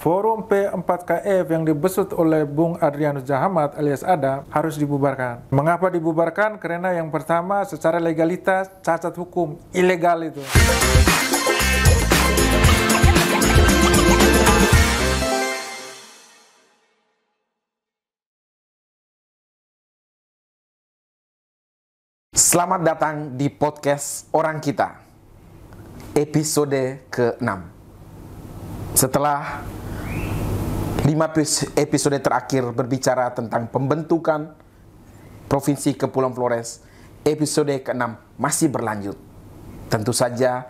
Forum P4KF yang dibesut oleh Bung Adrianus Jahamat alias Adam harus dibubarkan. Mengapa dibubarkan? Karena yang pertama, secara legalitas cacat hukum, ilegal itu. Selamat datang di podcast Orang Kita, episode ke-6. Setelah 5 episode terakhir berbicara tentang pembentukan Provinsi Kepulauan Flores, episode ke-6 masih berlanjut. Tentu saja,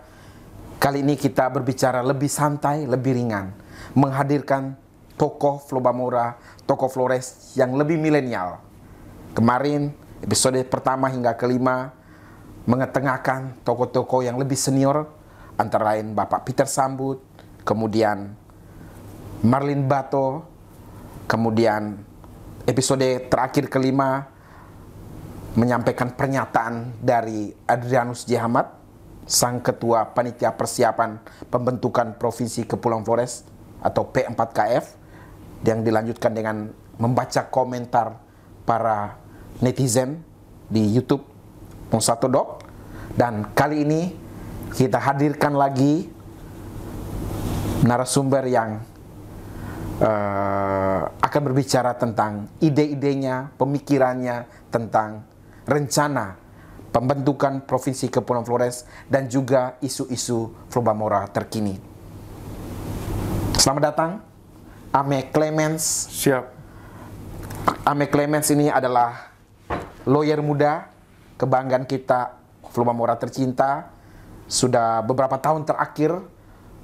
kali ini kita berbicara lebih santai, lebih ringan, menghadirkan tokoh Flobamora, tokoh Flores yang lebih milenial. Kemarin, episode pertama hingga kelima mengetengahkan tokoh-tokoh yang lebih senior, antara lain Bapak Peter Sambut, kemudian Marlin Bato, kemudian episode terakhir kelima menyampaikan pernyataan dari Adrianus Jahamat, sang ketua panitia persiapan pembentukan Provinsi Kepulauan Flores atau P4KF, yang dilanjutkan dengan membaca komentar para netizen di YouTube Pong1 Doc. Dan kali ini kita hadirkan lagi narasumber yang akan berbicara tentang ide-idenya, pemikirannya tentang rencana pembentukan Provinsi Kepulauan Flores dan juga isu-isu Flobamora terkini. Selamat datang, Ame Clemens. Siap. Ame Clemens ini adalah lawyer muda, kebanggaan kita, Flobamora tercinta. Sudah beberapa tahun terakhir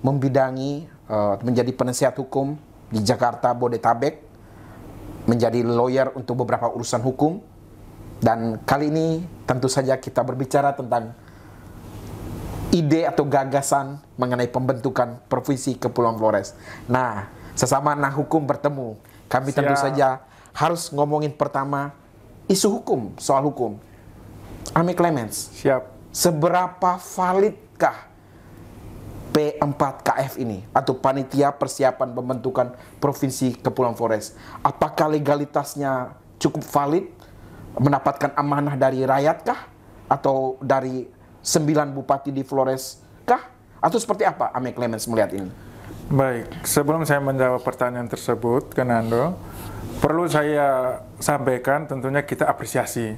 membidangi menjadi penasihat hukum di Jakarta, Bodetabek, menjadi lawyer untuk beberapa urusan hukum. Dan kali ini tentu saja kita berbicara tentang ide atau gagasan mengenai pembentukan Provinsi Kepulauan Flores. Nah, sesama anak hukum bertemu, kami tentu saja harus ngomongin pertama isu hukum, soal hukum. Ame Clemens, Siap. seberapa validkah P4KF ini atau panitia persiapan pembentukan Provinsi Kepulauan Flores? Apakah legalitasnya cukup valid, mendapatkan amanah dari rakyat kah, atau dari 9 bupati di Flores kah, atau seperti apa Ame Clemens melihat ini? Baik, sebelum saya menjawab pertanyaan tersebut, Kenando, perlu saya sampaikan tentunya kita apresiasi,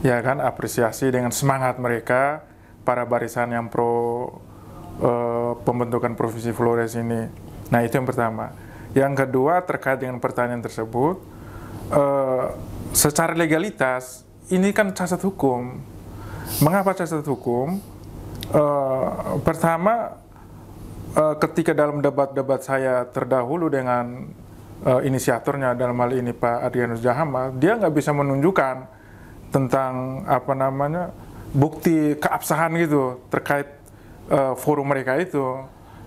ya kan, apresiasi dengan semangat mereka, para barisan yang pro pembentukan Provinsi Flores ini. Nah, itu yang pertama. Yang kedua, terkait dengan pertanyaan tersebut, secara legalitas ini kan cacat hukum. Mengapa cacat hukum? Pertama, ketika dalam debat-debat saya terdahulu dengan inisiatornya, dalam hal ini Pak Adrianus Jahamat, dia nggak bisa menunjukkan tentang bukti keabsahan gitu terkait forum mereka itu.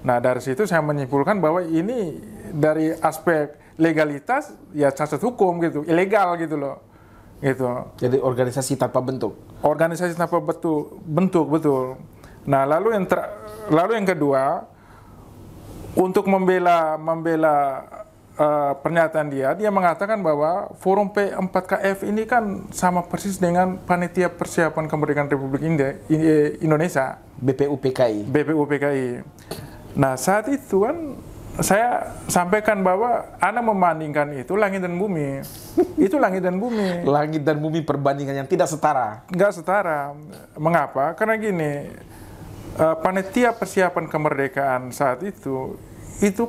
Nah, dari situ saya menyimpulkan bahwa ini dari aspek legalitas ya cacat hukum gitu, ilegal gitu loh. Gitu. Jadi organisasi tanpa bentuk. Organisasi tanpa bentuk, betul. Nah, lalu yang kedua, untuk membela pernyataan dia mengatakan bahwa Forum P4KF ini kan sama persis dengan Panitia Persiapan Kemerdekaan Republik Indonesia, BPUPKI. Nah, saat itu kan saya sampaikan bahwa Anda membandingkan itu langit dan bumi. Itu langit dan bumi. Langit dan bumi, perbandingan yang tidak setara. Nggak setara. Mengapa? Karena gini, Panitia Persiapan Kemerdekaan saat itu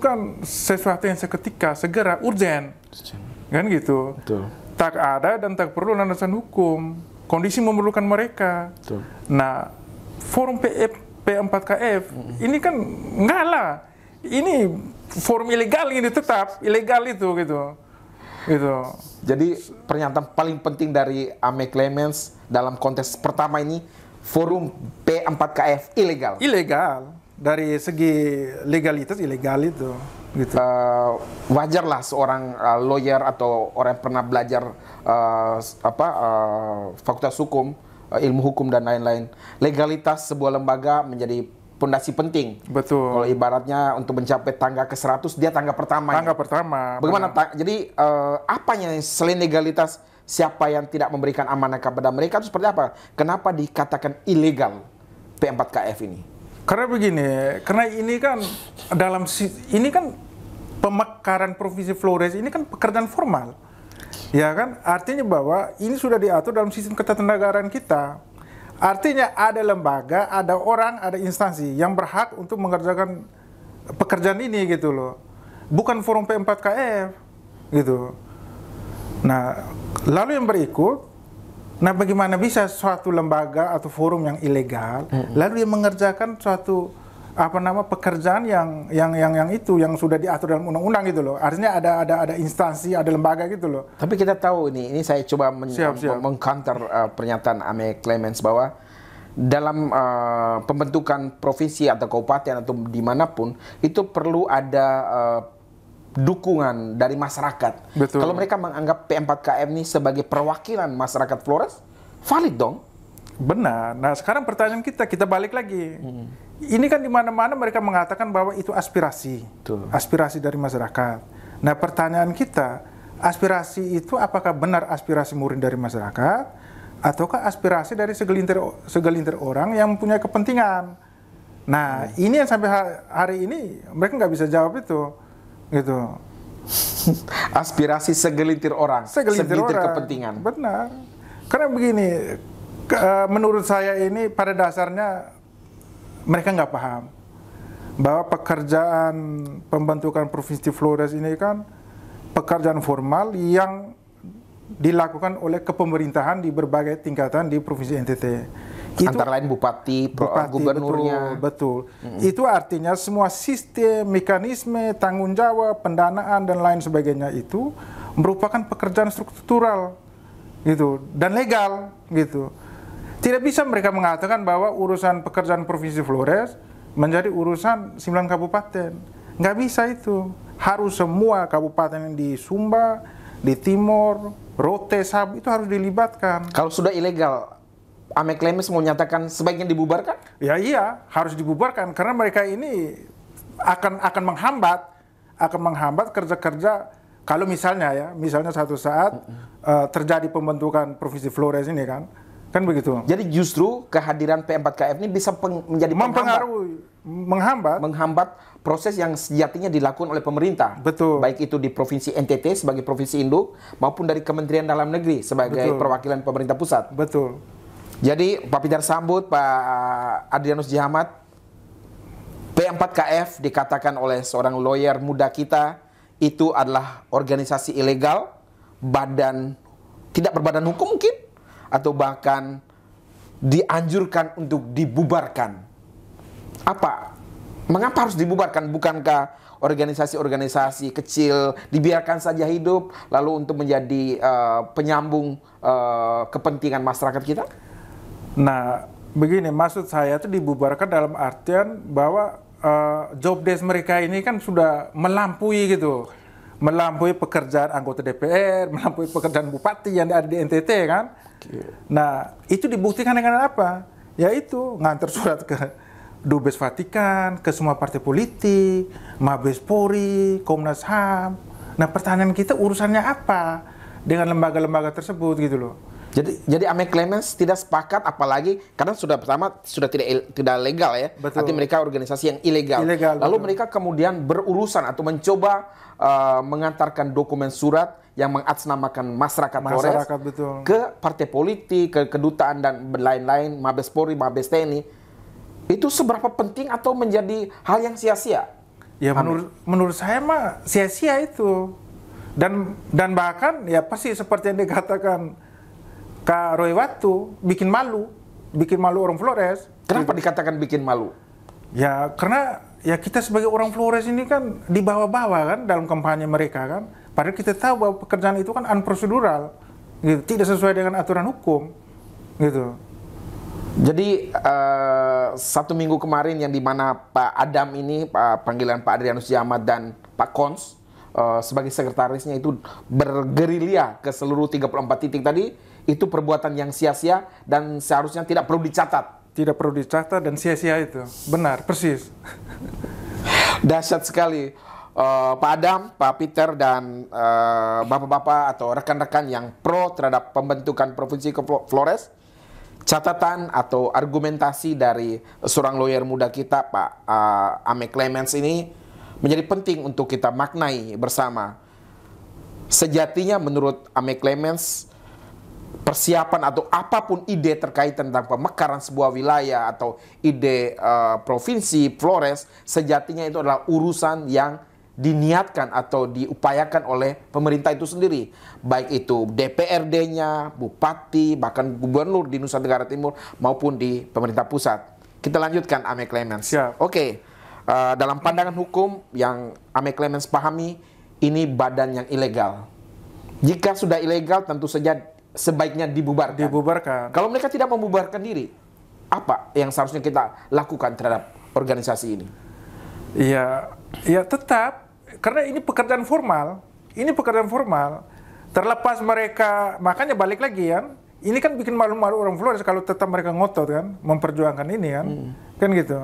kan sesuatu yang seketika, segera, urgen. Kan gitu. Betul. Tak ada dan tak perlu landasan hukum. Kondisi memerlukan mereka. Betul. Nah, forum P4KF ini kan enggak lah. Ini forum ilegal ini, tetap ilegal itu gitu. Jadi pernyataan paling penting dari Ame Clemens dalam konteks pertama ini, forum P4KF ilegal. Ilegal. Dari segi legalitas ilegal itu. Gitu. Wajarlah seorang lawyer atau orang yang pernah belajar fakultas hukum, ilmu hukum dan lain-lain. Legalitas sebuah lembaga menjadi pondasi penting. Betul. Kalau ibaratnya untuk mencapai tangga ke 100, dia tangga pertama. Tangga pertama. Bagaimana? Jadi apanya selain legalitas, siapa yang tidak memberikan amanah kepada mereka itu seperti apa? Kenapa dikatakan ilegal P4KF ini? Karena begini, karena ini kan ini kan pemekaran Provinsi Flores ini kan pekerjaan formal. Ya kan? Artinya bahwa ini sudah diatur dalam sistem ketatanegaraan kita. Artinya ada lembaga, ada orang, ada instansi yang berhak untuk mengerjakan pekerjaan ini gitu loh. Bukan forum P4KF gitu. Nah, lalu yang berikut, nah bagaimana bisa suatu lembaga atau forum yang ilegal lalu dia mengerjakan suatu pekerjaan yang sudah diatur dalam undang-undang gitu loh. Artinya ada instansi, ada lembaga gitu loh. Tapi kita tahu ini saya coba mengcounter pernyataan Ame Clemens bahwa dalam pembentukan provinsi atau kabupaten atau dimanapun itu perlu ada dukungan dari masyarakat. Betul. Kalau mereka menganggap P4KF ini sebagai perwakilan masyarakat Flores, valid dong. Benar. Nah sekarang pertanyaan kita balik lagi. Ini kan di mana-mana mereka mengatakan bahwa itu aspirasi, aspirasi dari masyarakat. Nah pertanyaan kita, aspirasi itu apakah benar aspirasi murni dari masyarakat, ataukah aspirasi dari segelintir orang yang mempunyai kepentingan? Nah ini yang sampai hari ini mereka nggak bisa jawab itu, gitu. Aspirasi segelintir orang, segelintir orang. Kepentingan. Benar. Karena begini. Menurut saya ini pada dasarnya mereka nggak paham bahwa pekerjaan pembentukan Provinsi Flores ini kan pekerjaan formal yang dilakukan oleh kepemerintahan di berbagai tingkatan di Provinsi NTT. Antara lain bupati, gubernurnya. Betul. Itu artinya semua sistem, mekanisme, tanggung jawab, pendanaan dan lain sebagainya itu merupakan pekerjaan struktural gitu dan legal gitu. Tidak bisa mereka mengatakan bahwa urusan pekerjaan Provinsi Flores menjadi urusan 9 kabupaten. Nggak bisa itu. Harus semua kabupaten yang di Sumba, di Timor, Rote, Sabu itu harus dilibatkan. Kalau sudah ilegal, Ame Clemens mau nyatakan sebaiknya dibubarkan? Ya iya, harus dibubarkan karena mereka ini akan menghambat kerja-kerja. Kalau misalnya satu saat terjadi pembentukan Provinsi Flores ini kan begitu. Jadi justru kehadiran P4KF ini bisa menjadi menghambat proses yang sejatinya dilakukan oleh pemerintah. Betul. Baik itu di Provinsi NTT sebagai provinsi induk maupun dari Kementerian Dalam Negeri sebagai perwakilan pemerintah pusat. Betul. Jadi Pak Peter sambut Pak Adrianus Jahamat, P4KF dikatakan oleh seorang lawyer muda kita itu adalah organisasi ilegal, tidak berbadan hukum mungkin, atau bahkan dianjurkan untuk dibubarkan. Mengapa harus dibubarkan? Bukankah organisasi-organisasi kecil dibiarkan saja hidup lalu untuk menjadi penyambung kepentingan masyarakat kita? Nah, begini, maksud saya itu dibubarkan dalam artian bahwa job desk mereka ini kan sudah melampaui gitu. Melampaui pekerjaan anggota DPR, melampaui pekerjaan bupati yang ada di NTT kan. Nah, itu dibuktikan dengan apa? Yaitu ngantar surat ke Dubes Vatikan, ke semua partai politik, Mabes Polri, Komnas HAM. Nah, pertanyaan kita urusannya apa dengan lembaga-lembaga tersebut gitu loh. Jadi Ame Clemens tidak sepakat, apalagi karena sudah tidak legal ya. Betul. Artinya mereka organisasi yang ilegal. Lalu mereka kemudian berurusan atau mencoba mengantarkan dokumen surat yang mengatasnamakan masyarakat Flores ke partai politik, ke kedutaan dan lain-lain, Mabes Polri, Mabes TNI. Itu seberapa penting atau menjadi hal yang sia-sia? Ya menurut saya mah sia-sia itu. Dan bahkan ya pasti seperti yang dikatakan Kak Roy Watu, bikin malu orang Flores. Kenapa dikatakan bikin malu? Ya karena ya kita sebagai orang Flores ini kan dibawa-bawa kan dalam kampanye mereka kan. Padahal kita tahu bahwa pekerjaan itu kan unprocedural, gitu, tidak sesuai dengan aturan hukum, gitu. Jadi 1 minggu kemarin yang dimana Pak Adam ini, panggilan Pak Adrianus Jahamat dan Pak Kons sebagai sekretarisnya itu bergerilya ke seluruh 34 titik tadi, itu perbuatan yang sia-sia dan seharusnya tidak perlu dicatat. tidak perlu dicatat dan sia-sia itu. Benar, persis. Dahsyat sekali. Pak Adam, Pak Peter, dan bapak-bapak atau rekan-rekan yang pro terhadap pembentukan Provinsi Flores, catatan atau argumentasi dari seorang lawyer muda kita, Pak Ame Clemens ini menjadi penting untuk kita maknai bersama. Sejatinya menurut Ame Clemens, persiapan atau apapun ide terkait tentang pemekaran sebuah wilayah atau ide Provinsi Flores, sejatinya itu adalah urusan yang diniatkan atau diupayakan oleh pemerintah itu sendiri, baik itu DPRD-nya, bupati, bahkan gubernur di Nusa Tenggara Timur maupun di pemerintah pusat. Kita lanjutkan Ame Clemens. Oke, dalam pandangan hukum yang Ame Clemens pahami, ini badan yang ilegal. Jika sudah ilegal, tentu saja sebaiknya dibubarkan. Kalau mereka tidak membubarkan diri, apa yang seharusnya kita lakukan terhadap organisasi ini? Ya tetap. Karena ini pekerjaan formal. Terlepas mereka, makanya balik lagi kan. Ini kan bikin malu-malu orang Flores kalau tetap mereka ngotot kan, memperjuangkan ini kan. Kan gitu.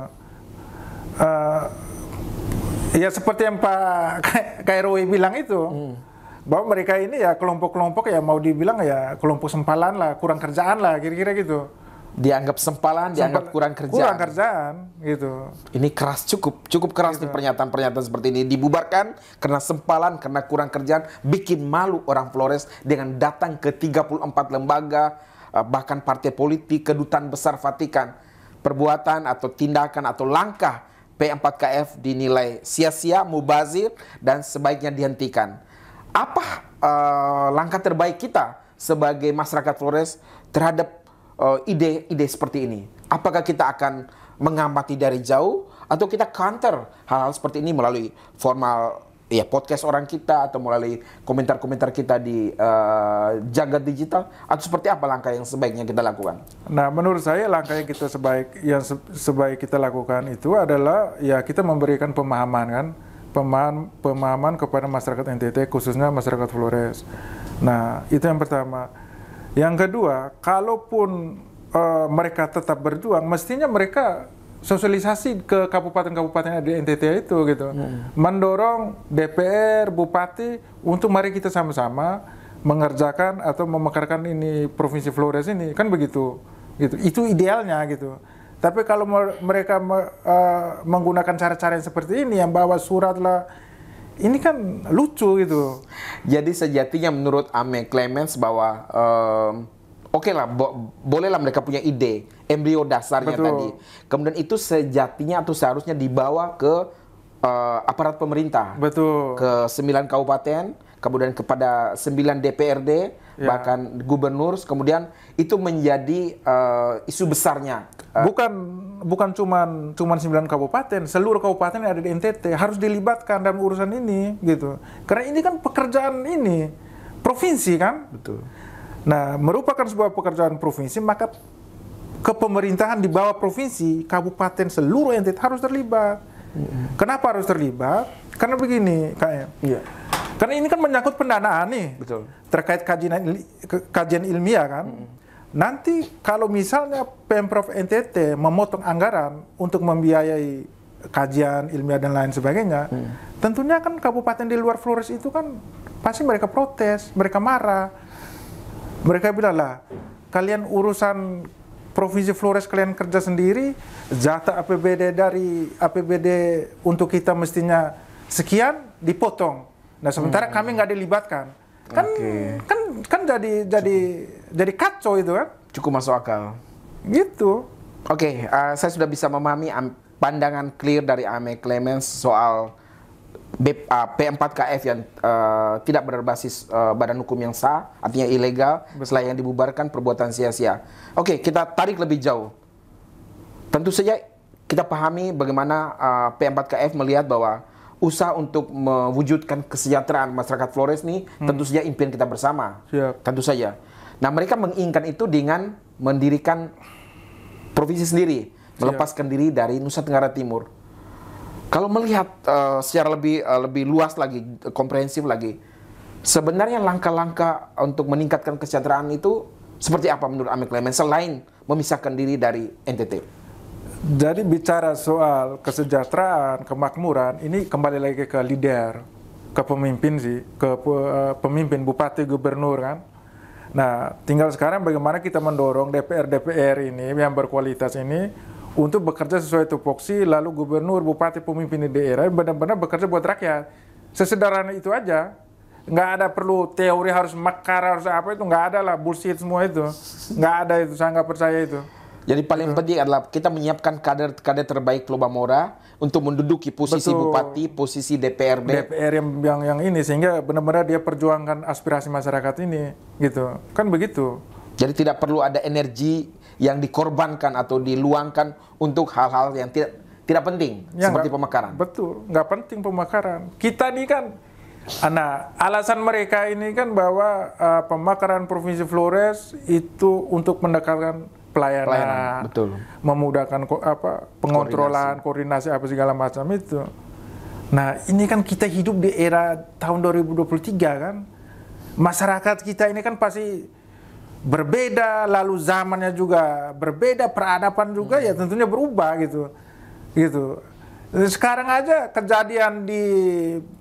Ya seperti yang Pak KRW bilang itu. Bahwa mereka ini ya kelompok-kelompok ya mau dibilang ya kelompok sempalan lah, kurang kerjaan lah, kira-kira gitu. Dianggap sempalan, dianggap kurang kerjaan. Kurang kerjaan, gitu. Ini keras, cukup keras nih pernyataan-pernyataan seperti ini. Dibubarkan karena sempalan, karena kurang kerjaan, bikin malu orang Flores dengan datang ke 34 lembaga, bahkan partai politik, kedutaan besar Vatikan. Perbuatan atau tindakan atau langkah P4KF dinilai sia-sia, mubazir, dan sebaiknya dihentikan. Apa langkah terbaik kita sebagai masyarakat Flores terhadap ide-ide seperti ini? Apakah kita akan mengamati dari jauh atau kita counter hal-hal seperti ini melalui formal ya podcast orang kita atau melalui komentar-komentar kita di jagat digital, atau seperti apa langkah yang sebaiknya kita lakukan? Nah, menurut saya langkah yang kita sebaik kita lakukan itu adalah ya kita memberikan pemahaman kan, pemahaman kepada masyarakat NTT, khususnya masyarakat Flores. Nah, itu yang pertama. Yang kedua, kalaupun mereka tetap berjuang, mestinya mereka sosialisasi ke kabupaten-kabupaten di NTT itu gitu. Mendorong DPR, bupati untuk mari kita sama-sama mengerjakan atau memekarkan ini Provinsi Flores ini, kan begitu. Gitu. Itu idealnya gitu. Tapi kalau mereka menggunakan cara-cara yang seperti ini, yang bawa surat lah, ini kan lucu gitu. Jadi sejatinya menurut Ame Clemens bahwa oke lah, bolehlah mereka punya ide, embrio dasarnya tadi. Kemudian itu sejatinya atau seharusnya dibawa ke aparat pemerintah. Ke 9 kabupaten, kemudian kepada 9 DPRD, bahkan gubernur, kemudian itu menjadi isu besarnya. Bukan cuman 9 kabupaten, seluruh kabupaten yang ada di NTT harus dilibatkan dalam urusan ini gitu. Karena ini kan pekerjaan ini provinsi kan? Betul. Nah, merupakan sebuah pekerjaan provinsi, maka kepemerintahan di bawah provinsi, kabupaten, seluruh NTT harus terlibat. Kenapa harus terlibat? Karena begini, KM. Karena ini kan menyangkut pendanaan nih. Betul. Terkait kajian ilmiah kan. Nanti kalau misalnya Pemprov NTT memotong anggaran untuk membiayai kajian ilmiah dan lain sebagainya, tentunya kan kabupaten di luar Flores itu kan pasti mereka protes, mereka marah. Mereka bilang lah, kalian urusan Provinsi Flores kalian kerja sendiri, jatah APBD dari APBD untuk kita mestinya sekian dipotong. Nah, sementara kami nggak dilibatkan. Kan jadi kacau itu kan? Cukup masuk akal. Gitu. Saya sudah bisa memahami pandangan clear dari Ame Clemens soal P4KF yang tidak berbasis badan hukum yang sah, artinya ilegal. Setelah yang dibubarkan, perbuatan sia-sia. Kita tarik lebih jauh. Tentu saja kita pahami bagaimana P4KF melihat bahwa usaha untuk mewujudkan kesejahteraan masyarakat Flores ini tentu saja impian kita bersama. Tentu saja. Nah, mereka menginginkan itu dengan mendirikan provinsi sendiri, melepaskan diri dari Nusa Tenggara Timur. Kalau melihat secara lebih luas lagi, komprehensif lagi, sebenarnya langkah-langkah untuk meningkatkan kesejahteraan itu seperti apa menurut Ame Clemens selain memisahkan diri dari NTT? Jadi bicara soal kesejahteraan, kemakmuran, ini kembali lagi ke leader, ke pemimpin sih, pemimpin bupati, gubernur kan. Nah, tinggal sekarang bagaimana kita mendorong DPR ini yang berkualitas ini untuk bekerja sesuai tupoksi, lalu gubernur, bupati, pemimpin di daerah benar-benar bekerja buat rakyat. Sesederhana itu aja. Nggak ada perlu teori harus makar, harus apa itu, nggak ada lah, bullshit semua itu. Nggak ada itu, saya nggak percaya itu. Jadi paling penting adalah kita menyiapkan kader-kader terbaik Pulau Bamora untuk menduduki posisi bupati, posisi DPRD. DPR yang ini, sehingga benar-benar dia perjuangkan aspirasi masyarakat ini, gitu. Kan begitu. Jadi tidak perlu ada energi yang dikorbankan atau diluangkan untuk hal-hal yang tidak penting, Ya, seperti pemekaran. Betul, nggak penting pemekaran. Kita ini kan, alasan mereka ini kan bahwa pemekaran Provinsi Flores itu untuk mendekatkan pelayanan, betul. memudahkan pengontrolan, koordinasi apa segala macam itu. Nah, ini kan kita hidup di era tahun 2023 kan. Masyarakat kita ini kan pasti berbeda, lalu zamannya juga berbeda, peradaban juga ya tentunya berubah gitu. Gitu. Sekarang aja kejadian di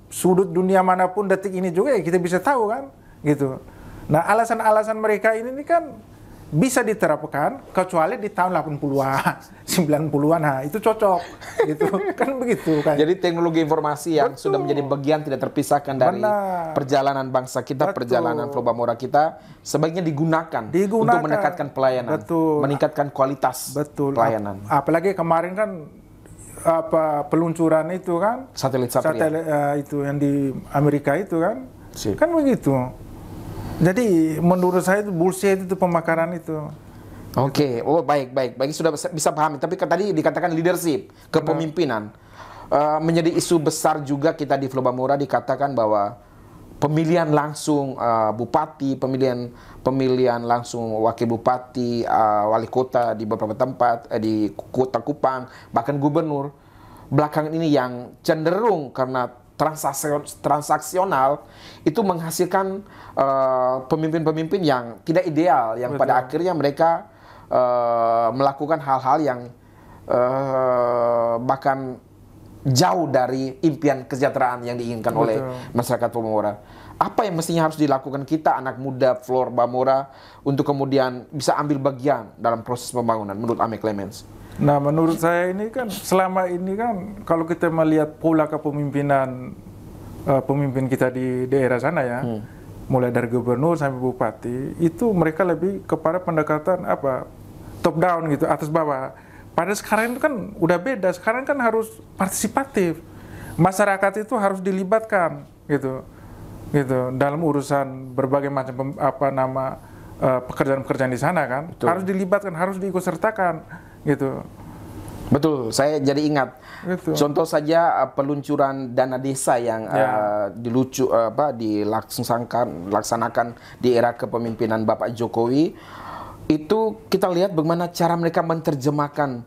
sudut dunia manapun detik ini juga ya kita bisa tahu kan, gitu. Nah, alasan-alasan mereka ini kan bisa diterapkan kecuali di tahun 80-an, 90-an, nah itu cocok gitu. Kan begitu kan. Jadi teknologi informasi yang Betul. sudah menjadi bagian tidak terpisahkan dari Benar. perjalanan bangsa kita, Betul. perjalanan Pulau Bamora kita sebaiknya digunakan untuk meningkatkan pelayanan, Betul. meningkatkan kualitas Betul. pelayanan. Apalagi kemarin kan peluncuran itu kan Satelit Satria. itu yang di Amerika itu kan. Sip. Kan begitu. Jadi menurut saya itu bullshit itu pemekaran itu. Oke, oh baik, sudah bisa pahami. Tapi tadi dikatakan leadership, kepemimpinan, menjadi isu besar juga kita di Pulau Bamora dikatakan bahwa pemilihan langsung bupati, pemilihan langsung wakil bupati, wali kota di beberapa tempat, di Kota Kupang, bahkan gubernur belakangan ini yang cenderung karena transaksional itu menghasilkan pemimpin-pemimpin yang tidak ideal, yang pada akhirnya mereka melakukan hal-hal yang bahkan jauh dari impian kesejahteraan yang diinginkan oleh masyarakat Bamora. Apa yang mestinya harus dilakukan kita anak muda Flor Bamora untuk kemudian bisa ambil bagian dalam proses pembangunan menurut Ame Clemens? Nah, menurut saya ini kan selama ini kan kalau kita melihat pola kepemimpinan pemimpin kita di daerah sana ya, mulai dari gubernur sampai bupati, itu mereka lebih kepada pendekatan top down gitu, atas bawah. Pada sekarang itu kan udah beda, sekarang kan harus partisipatif. Masyarakat itu harus dilibatkan gitu dalam urusan berbagai macam pekerjaan-pekerjaan di sana kan. Betul. Harus dilibatkan, harus diikutsertakan gitu. Betul, saya jadi ingat. Gitu. Contoh saja peluncuran dana desa yang dilaksanakan di era kepemimpinan Bapak Jokowi. Itu kita lihat bagaimana cara mereka menerjemahkan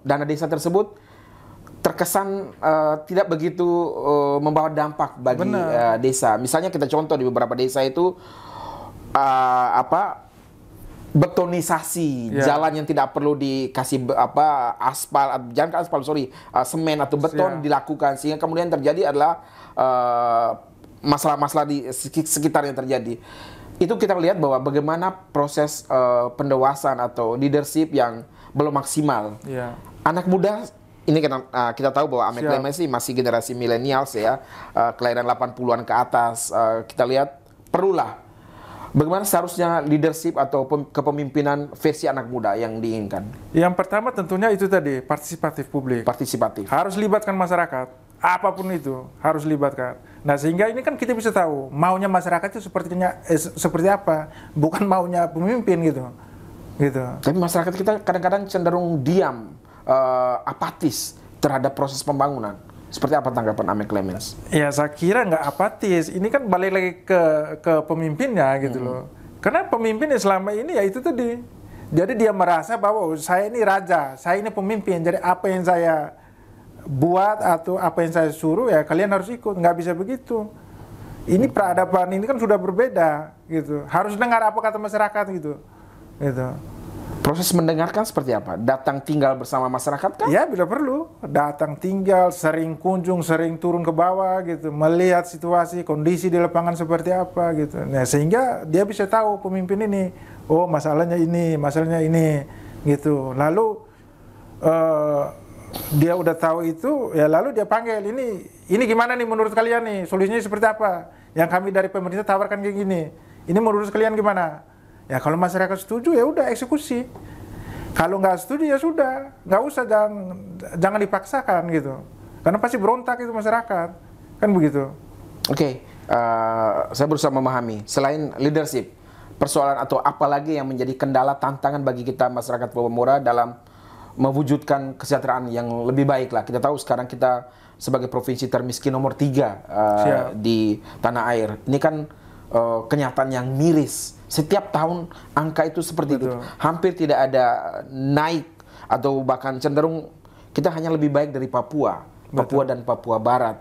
dana desa tersebut terkesan tidak begitu membawa dampak bagi desa. Misalnya kita contoh di beberapa desa itu betonisasi jalan yang tidak perlu dikasih semen atau beton dilakukan, sehingga kemudian terjadi adalah masalah-masalah di sekitar yang terjadi. Itu kita lihat bahwa bagaimana proses pendewasaan atau leadership yang belum maksimal. Anak muda ini kita tahu bahwa Ame Clemens masih generasi milenials ya, kelahiran 80-an ke atas. Kita lihat perlulah bagaimana seharusnya leadership atau kepemimpinan versi anak muda yang diinginkan? Yang pertama tentunya itu tadi, partisipatif publik. Partisipatif. Harus libatkan masyarakat, apapun itu harus libatkan. Nah, sehingga ini kan kita bisa tahu maunya masyarakat itu seperti apa, bukan maunya pemimpin gitu. Tapi masyarakat kita kadang-kadang cenderung diam, apatis terhadap proses pembangunan. Seperti apa tanggapan Ame Clemens? Ya, saya kira nggak apatis. Ini kan balik lagi ke pemimpinnya gitu loh. Karena pemimpin selama ini ya itu tadi. Jadi dia merasa bahwa saya ini raja, saya ini pemimpin. Jadi apa yang saya buat atau apa yang saya suruh ya kalian harus ikut. Nggak bisa begitu. Ini peradaban ini kan sudah berbeda gitu. Harus dengar apa kata masyarakat gitu. Gitu. Proses mendengarkan seperti apa? Datang tinggal bersama masyarakat kan? Ya, bila perlu datang tinggal, sering kunjung, sering turun ke bawah gitu, melihat situasi, kondisi di lapangan seperti apa gitu. Nah, sehingga dia bisa tahu pemimpin ini, oh masalahnya ini gitu. Lalu dia udah tahu itu, ya lalu dia panggil, ini gimana nih menurut kalian nih, solusinya seperti apa? Yang kami dari pemerintah tawarkan kayak gini. Ini menurut kalian gimana? Ya kalau masyarakat setuju ya udah eksekusi. Kalau nggak setuju ya sudah, nggak usah, jangan dipaksakan gitu. Karena pasti berontak itu masyarakat, kan begitu. Oke, saya berusaha memahami. Selain leadership, persoalan atau apa lagi yang menjadi kendala tantangan bagi kita masyarakat Pulau Mora dalam mewujudkan kesejahteraan yang lebih baik lah. Kita tahu sekarang kita sebagai provinsi termiskin nomor 3 di tanah air. Ini kan kenyataan yang miris. Setiap tahun angka itu seperti itu. Hampir tidak ada naik atau bahkan cenderung kita hanya lebih baik dari Papua dan Papua Barat.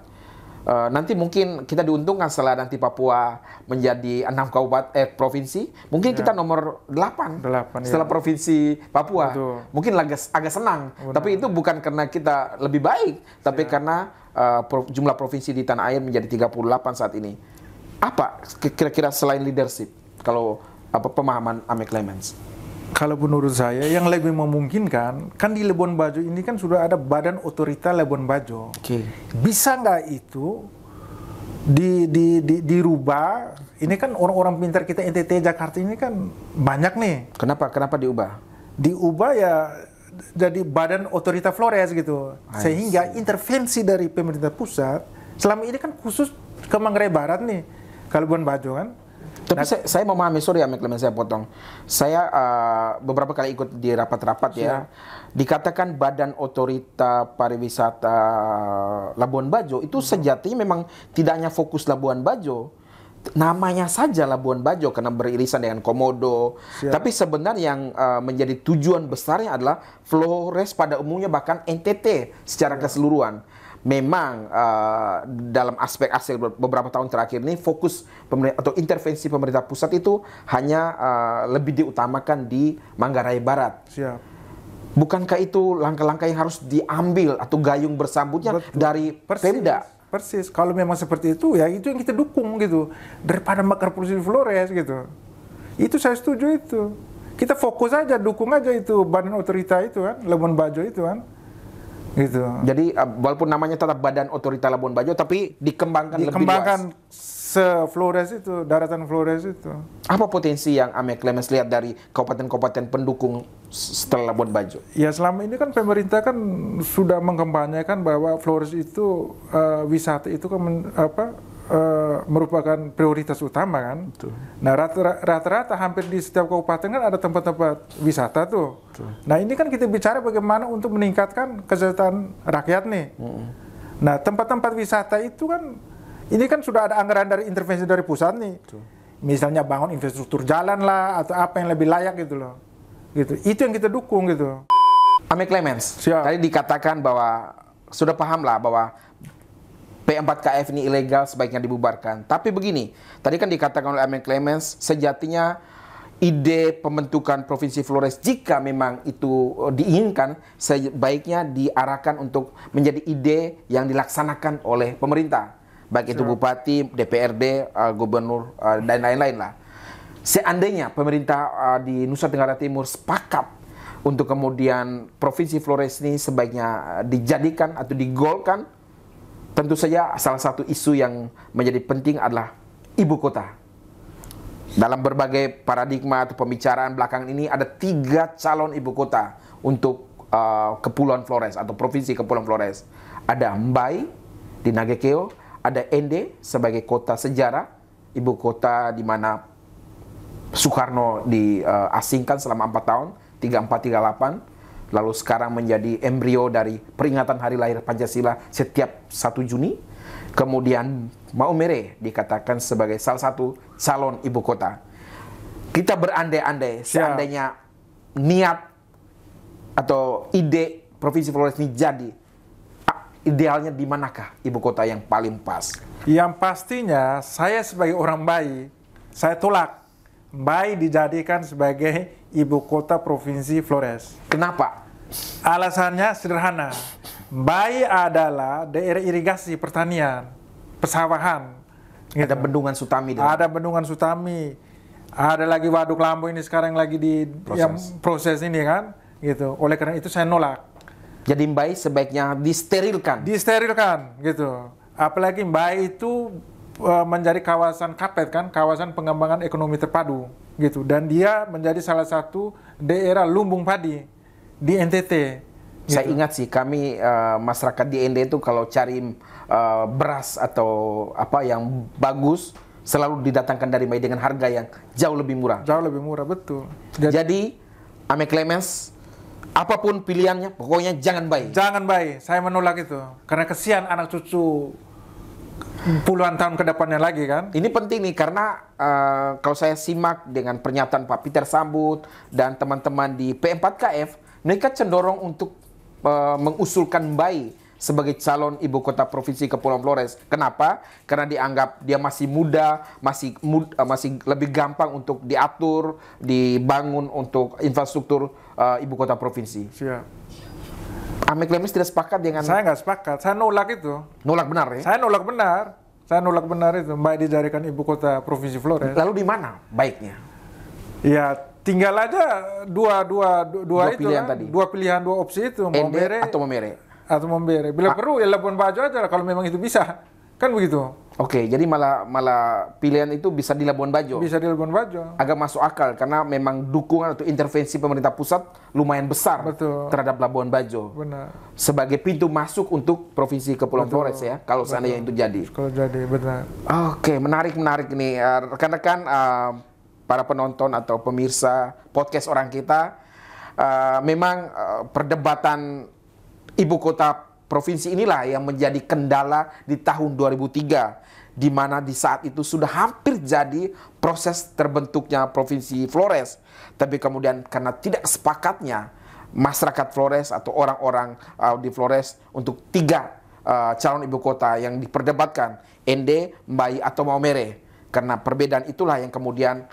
Nanti mungkin kita diuntungkan setelah nanti Papua menjadi 6 kabupaten provinsi, mungkin kita nomor 8 setelah provinsi Papua. Mungkin agak senang, tapi itu bukan karena kita lebih baik, tapi karena jumlah provinsi di tanah air menjadi 38 saat ini. Apa kira-kira selain leadership, kalau pemahaman Ame Clemens? Kalau menurut saya yang lebih memungkinkan, kan di Labuan Bajo ini kan sudah ada Badan Otorita Labuan Bajo. Bisa nggak itu dirubah? Ini kan orang-orang pintar kita NTT Jakarta ini kan banyak nih. Kenapa diubah? Diubah ya jadi Badan Otorita Flores gitu. Sehingga intervensi dari pemerintah pusat selama ini kan khusus ke Manggarai Barat nih, ke Labuan Bajo kan. Tapi saya memahami, sorry Ame Clemens, saya potong. Saya beberapa kali ikut di rapat-rapat ya. Dikatakan Badan Otorita Pariwisata Labuan Bajo itu sejatinya memang tidak hanya fokus Labuan Bajo. Namanya saja Labuan Bajo karena beririsan dengan Komodo. Tapi sebenarnya yang menjadi tujuan besarnya adalah Flores pada umumnya, bahkan NTT secara keseluruhan. Memang dalam aspek-aspek beberapa tahun terakhir ini fokus atau intervensi pemerintah pusat itu hanya lebih diutamakan di Manggarai Barat. Bukankah itu langkah-langkah yang harus diambil atau gayung bersambutnya dari Pemda? Persis. Kalau memang seperti itu ya itu yang kita dukung gitu. Daripada makar polisi di Flores gitu. Itu saya setuju itu. Kita fokus aja, dukung aja itu Badan Otorita itu kan, Labuan Bajo itu kan. Gitu. Jadi walaupun namanya tetap Badan Otorita Labuan Bajo, tapi dikembangkan lebih luas. Se-Flores itu, daratan Flores itu. Apa potensi yang Ame Clemens lihat dari kabupaten-kabupaten pendukung setelah Labuan Bajo? Ya selama ini kan pemerintah kan sudah mengkampanyekan bahwa Flores itu wisata itu kan merupakan prioritas utama kan. Nah rata-rata hampir di setiap kabupaten kan ada tempat-tempat wisata tuh. Nah ini kan kita bicara bagaimana untuk meningkatkan kesejahteraan rakyat nih. Nah tempat-tempat wisata itu kan ini kan sudah ada anggaran dari intervensi dari pusat nih. Misalnya bangun infrastruktur jalan lah atau apa yang lebih layak gitu loh. Gitu. Itu yang kita dukung gitu. Ame Clemens, tadi dikatakan bahwa sudah paham lah bahwa P4KF ini ilegal, sebaiknya dibubarkan. Tapi begini, tadi kan dikatakan oleh Ame Clemens, sejatinya ide pembentukan Provinsi Flores, jika memang itu diinginkan, sebaiknya diarahkan untuk menjadi ide yang dilaksanakan oleh pemerintah. Baik itu Bupati, DPRD, Gubernur, dan lain-lain lah. Seandainya pemerintah di Nusa Tenggara Timur sepakat untuk kemudian Provinsi Flores ini sebaiknya dijadikan atau digolkan, tentu saja salah satu isu yang menjadi penting adalah ibu kota. Dalam berbagai paradigma atau pembicaraan belakangan ini ada 3 calon ibu kota untuk Kepulauan Flores atau Provinsi Kepulauan Flores. Ada Mbai di Nagekeo, ada Ende sebagai kota sejarah, ibu kota di mana Soekarno diasingkan selama 4 tahun, 3438. Lalu sekarang menjadi embrio dari peringatan hari lahir Pancasila setiap 1 Juni. Kemudian Maumere dikatakan sebagai salah satu calon ibu kota. Kita berandai-andai seandainya niat atau ide Provinsi Flores ini jadi, idealnya di manakah ibu kota yang paling pas? Yang pastinya saya sebagai orang Mbai, saya tolak Mbai dijadikan sebagai ibu kota provinsi Flores. Kenapa? Alasannya sederhana. Mbai adalah daerah irigasi pertanian, pesawahan. Ada bendungan Sutami. Ada bendungan Sutami. Ada lagi Waduk Lambo ini sekarang lagi di proses ini kan, gitu. Oleh karena itu saya nolak. Jadi Mbai sebaiknya disterilkan. Disterilkan, gitu. Apalagi Mbai itu menjadi kawasan KAPET kan, kawasan pengembangan ekonomi terpadu, gitu. Dan dia menjadi salah satu daerah lumbung padi di NTT. Gitu. Saya ingat sih kami masyarakat di ND itu kalau cari beras atau apa yang bagus selalu didatangkan dari Mbai dengan harga yang jauh lebih murah. Jauh lebih murah, betul. Jadi Ame Clemens, apapun pilihannya, pokoknya jangan Mbai. Jangan Mbai, saya menolak itu. Karena kesian anak cucu puluhan tahun ke depannya lagi kan. Ini penting nih karena kalau saya simak dengan pernyataan Pak Peter Sambut dan teman-teman di P4KF, mereka cenderung untuk mengusulkan Mbai sebagai calon ibu kota provinsi Kepulauan Flores. Kenapa? Karena dianggap dia masih muda, masih lebih gampang untuk diatur, dibangun untuk infrastruktur ibu kota provinsi. Siap. Ame Clemens tidak sepakat dengan... Saya nggak sepakat, saya nolak itu. Nolak benar ya? Saya nolak benar itu, Mbai dijadikan ibu kota provinsi Flores. Lalu di mana baiknya? Ya tinggal aja dua itu pilihan kan? tadi. Dua pilihan, dua opsi itu, Ende atau Momere? Atau Momere. Bila perlu ya Labuan Bajo aja kalau memang itu bisa. Kan begitu. Oke, jadi malah pilihan itu bisa di Labuan Bajo. Bisa di Labuan Bajo. Agak masuk akal karena memang dukungan atau intervensi pemerintah pusat lumayan besar. Betul. Terhadap Labuan Bajo. Benar. Sebagai pintu masuk untuk provinsi Kepulauan Flores ya, kalau seandainya itu jadi. Kalau jadi, benar. Oke, menarik nih rekan-rekan para penonton atau pemirsa podcast orang kita. Memang perdebatan ibu kota provinsi inilah yang menjadi kendala di tahun 2003, di mana di saat itu sudah hampir jadi proses terbentuknya provinsi Flores. Tapi kemudian karena tidak sepakatnya masyarakat Flores atau orang-orang di Flores untuk 3 calon ibu kota yang diperdebatkan, Ende, Mbai atau Maumere. Karena perbedaan itulah yang kemudian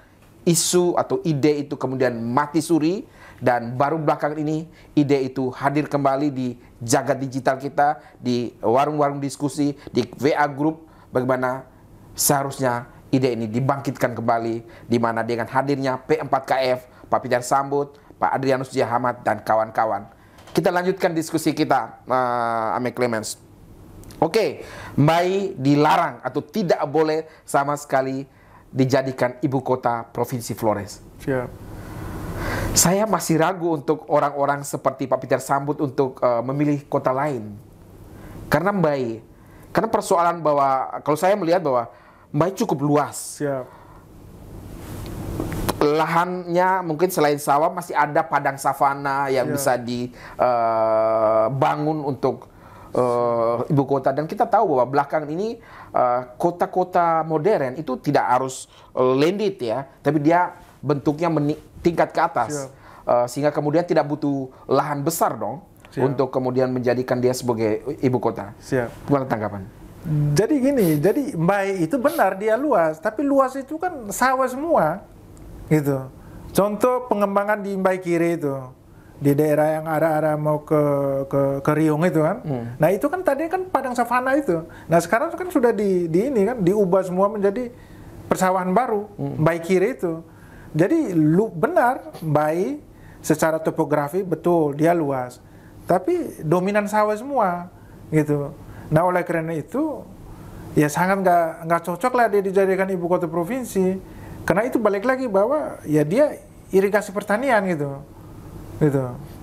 isu atau ide itu kemudian mati suri, dan baru belakangan ini ide itu hadir kembali di jagat digital kita, di warung-warung diskusi, di WA group, bagaimana seharusnya ide ini dibangkitkan kembali, di mana dengan hadirnya P4KF, Pak Peter Sambut, Pak Adrianus Jahamat dan kawan-kawan. Kita lanjutkan diskusi kita, Ame Clemens. Oke, Mbai dilarang atau tidak boleh sama sekali dijadikan ibu kota provinsi Flores. Siap. Saya masih ragu untuk orang-orang seperti Pak Peter Sambut untuk memilih kota lain. Karena Mbai, karena persoalan bahwa kalau saya melihat bahwa Mbai cukup luas. Siap. Lahannya mungkin selain sawah masih ada padang savana yang bisa dibangun untuk ibu kota. Dan kita tahu bahwa belakangan ini kota-kota modern itu tidak harus landed ya, tapi dia bentuknya tingkat ke atas. Sehingga kemudian tidak butuh lahan besar dong. Siap. Untuk kemudian menjadikan dia sebagai ibu kota. Siap. Gimana tanggapan? Jadi gini, jadi Mbai itu benar dia luas, tapi luas itu kan sawah semua, gitu. Contoh pengembangan di Mbai Kiri itu, di daerah yang arah-arah mau ke Riung itu kan. Nah itu kan tadi kan padang savana itu. Nah sekarang kan sudah di ini kan diubah semua menjadi persawahan baru, Mbai Kiri itu. Jadi benar Mbai secara topografi betul dia luas, tapi dominan sawah semua, gitu. Nah oleh karena itu ya sangat nggak cocok lah dia dijadikan ibu kota provinsi, karena itu balik lagi bahwa ya dia irigasi pertanian gitu.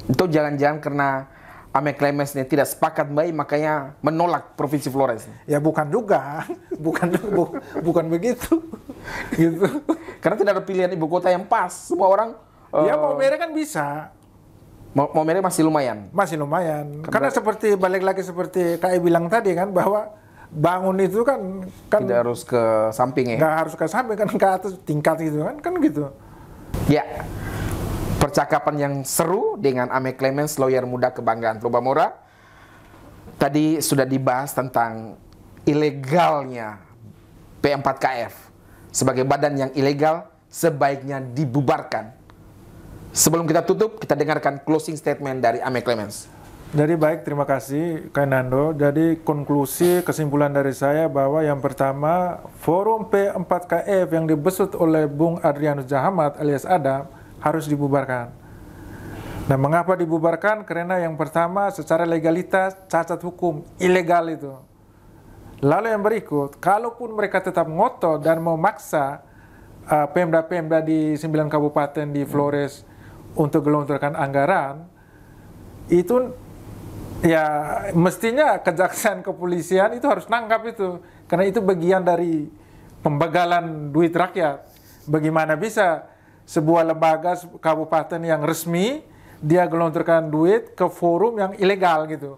Itu jangan-jangan karena Ame Clemens ini tidak sepakat Mbai makanya menolak provinsi Flores. Ya bukan juga, bukan begitu, gitu. Karena tidak ada pilihan ibu kota yang pas. Semua orang ya Maumere kan bisa. Maumere masih lumayan. Masih lumayan. Karena seperti balik lagi seperti Kak bilang tadi kan bahwa bangun itu kan tidak harus ke samping ya. Nggak harus ke samping kan ke atas tingkat gitu kan gitu. Ya. Percakapan yang seru dengan Ame Clemens, lawyer muda kebanggaan Lobamora. Tadi sudah dibahas tentang ilegalnya P4KF. Sebagai badan yang ilegal, sebaiknya dibubarkan. Sebelum kita tutup, kita dengarkan closing statement dari Ame Clemens. Jadi baik, terima kasih Kak Nando. Jadi konklusi kesimpulan dari saya bahwa yang pertama, forum P4KF yang dibesut oleh Bung Adrianus Jahamat alias Adam harus dibubarkan. Nah, mengapa dibubarkan? Karena yang pertama, secara legalitas cacat hukum, ilegal itu. Lalu yang berikut, kalaupun mereka tetap ngotot dan memaksa Pemda-Pemda di 9 kabupaten di Flores untuk gelontorkan anggaran, itu ya mestinya kejaksaan kepolisian itu harus nangkap itu, karena itu bagian dari pembegalan duit rakyat. Bagaimana bisa sebuah lembaga kabupaten yang resmi dia gelontorkan duit ke forum yang ilegal gitu?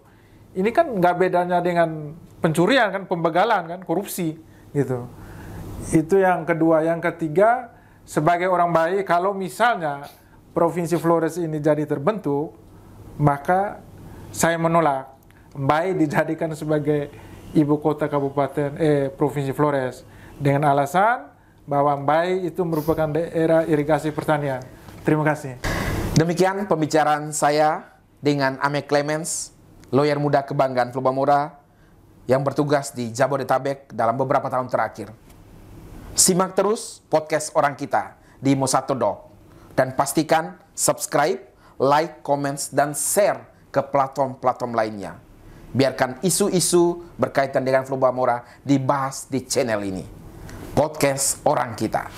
Ini kan nggak bedanya dengan pencurian kan, pembegalan kan, korupsi gitu. Itu yang kedua. Yang ketiga, sebagai orang baik, kalau misalnya Provinsi Flores ini jadi terbentuk, maka saya menolak Mbai dijadikan sebagai ibu kota kabupaten Provinsi Flores dengan alasan bahwa Mbai itu merupakan daerah irigasi pertanian. Terima kasih. Demikian pembicaraan saya dengan Ame Clemens, lawyer muda kebanggaan Flobamora yang bertugas di Jabodetabek dalam beberapa tahun terakhir. Simak terus podcast Orang Kita di Mosatodo dan pastikan subscribe, like, comments, dan share ke platform-platform lainnya. Biarkan isu-isu berkaitan dengan Flobamora dibahas di channel ini. Podcast Orang Kita.